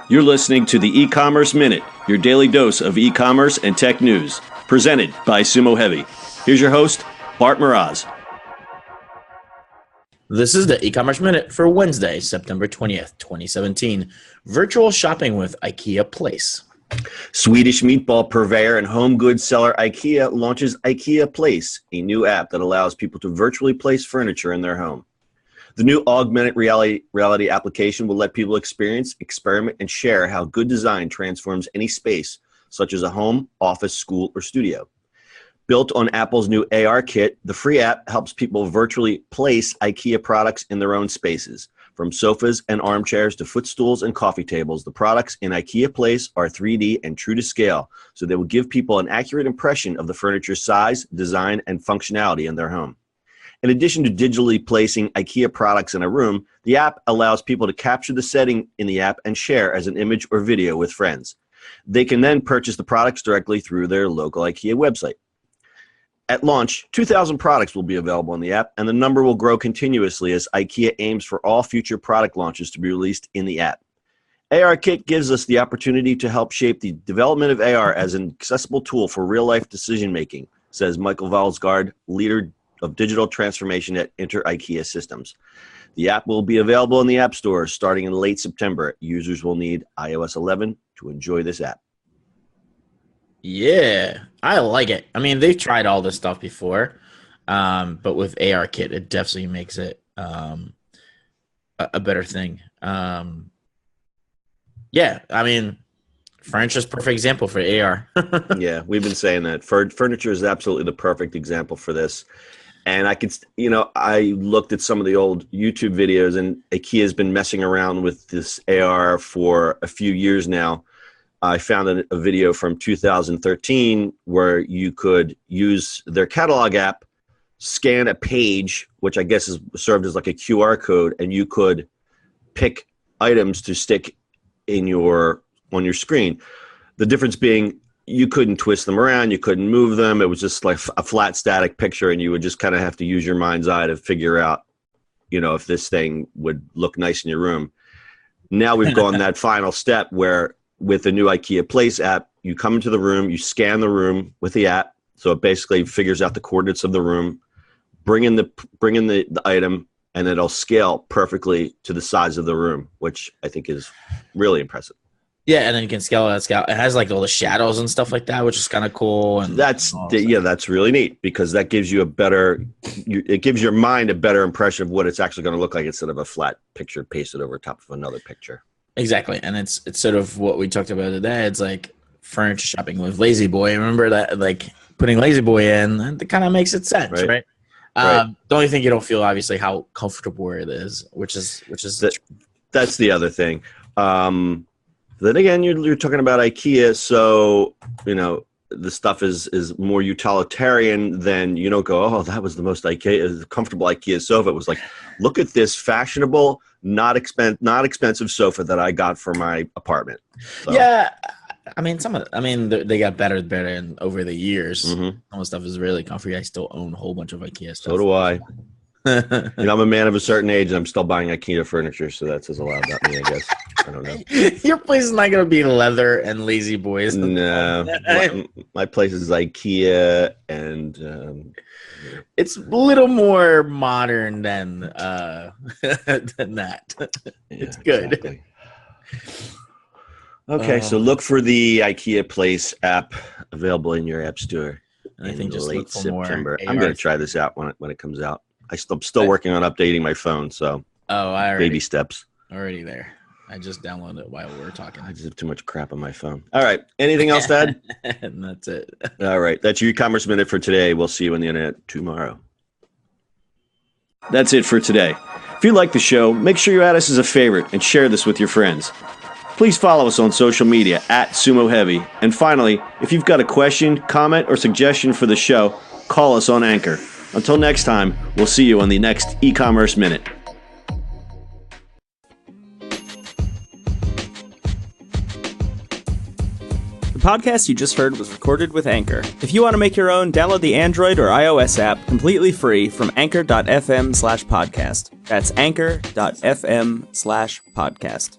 You're listening to the E-Commerce Minute, your daily dose of e-commerce and tech news, presented by Sumo Heavy. Here's your host, Bart Mraz. This is the E-Commerce Minute for Wednesday, September 20th, 2017. Virtual shopping with IKEA Place. Swedish meatball purveyor and home goods seller IKEA launches IKEA Place, a new app that allows people to virtually place furniture in their home. The new augmented reality application will let people experience, experiment, and share how good design transforms any space, such as a home, office, school, or studio. Built on Apple's new AR kit, the free app helps people virtually place IKEA products in their own spaces. From sofas and armchairs to footstools and coffee tables, the products in IKEA Place are 3D and true to scale, so they will give people an accurate impression of the furniture's size, design, and functionality in their home. In addition to digitally placing IKEA products in a room, the app allows people to capture the setting in the app and share as an image or video with friends. They can then purchase the products directly through their local IKEA website. At launch, 2,000 products will be available on the app, and the number will grow continuously as IKEA aims for all future product launches to be released in the app. AR Kit gives us the opportunity to help shape the development of AR as an accessible tool for real-life decision-making, says Michael Valsgaard, leader of digital transformation at IKEA Systems. The app will be available in the App Store starting in late September. Users will need iOS 11 to enjoy this app. Yeah, I like it. I mean, they've tried all this stuff before, but with AR Kit, it definitely makes it a better thing. Yeah, I mean, furniture's perfect example for AR. Yeah, we've been saying that. Furniture is absolutely the perfect example for this. And I looked at some of the old YouTube videos, and IKEA's been messing around with this AR for a few years now. I found a video from 2013 where you could use their catalog app, scan a page, which I guess is served as like a QR code, and you could pick items to stick on your screen. The difference being you couldn't twist them around, you couldn't move them. It was just like a flat static picture, and you would just kind of have to use your mind's eye to figure out, if this thing would look nice in your room. Now we've gone that final step where with the new IKEA Place app, you come into the room, you scan the room with the app, so it basically figures out the coordinates of the room, bring in the item, and it'll scale perfectly to the size of the room, which I think is really impressive. Yeah, and then you can scale it. It has like all the shadows and stuff like that, which is kind of cool. And that's really neat because that gives you it gives your mind a better impression of what it's actually going to look like instead of a flat picture pasted over top of another picture. Exactly, and it's sort of what we talked about today. It's like furniture shopping with Lazy Boy. Remember that, like putting Lazy Boy in, and it kind of makes it sense, right? The only thing you don't feel obviously how comfortable it is, which is that's the other thing. Then again, you're talking about IKEA, so the stuff is more utilitarian than you don't go, oh, that was the most comfortable IKEA sofa. It was like, look at this fashionable, not expensive sofa that I got for my apartment. So. Yeah, I mean, they got better and over the years. Mm-hmm. Some of the stuff is really comfy. I still own a whole bunch of IKEA stuff. So do I. I'm a man of a certain age, and I'm still buying IKEA furniture, so that says a lot about me, I guess. I don't know. Your place is not going to be leather and Lazy Boys. No, my place is IKEA, and it's a little more modern than that. It's good. Exactly. Okay, so look for the IKEA Place app available in your app store. I think just late look for September. more I'm going to try this out when it comes out. I'm still working on updating my phone, so baby steps. Already there. I just downloaded it while we were talking. I just have too much crap on my phone. All right. Anything else to add? And that's it. All right. That's your e-commerce minute for today. We'll see you on the internet tomorrow. That's it for today. If you like the show, make sure you add us as a favorite and share this with your friends. Please follow us on social media at Sumo Heavy. And finally, if you've got a question, comment, or suggestion for the show, call us on Anchor. Until next time, we'll see you on the next e-commerce minute. The podcast you just heard was recorded with Anchor. If you want to make your own, download the Android or iOS app completely free from anchor.fm/podcast. That's anchor.fm/podcast.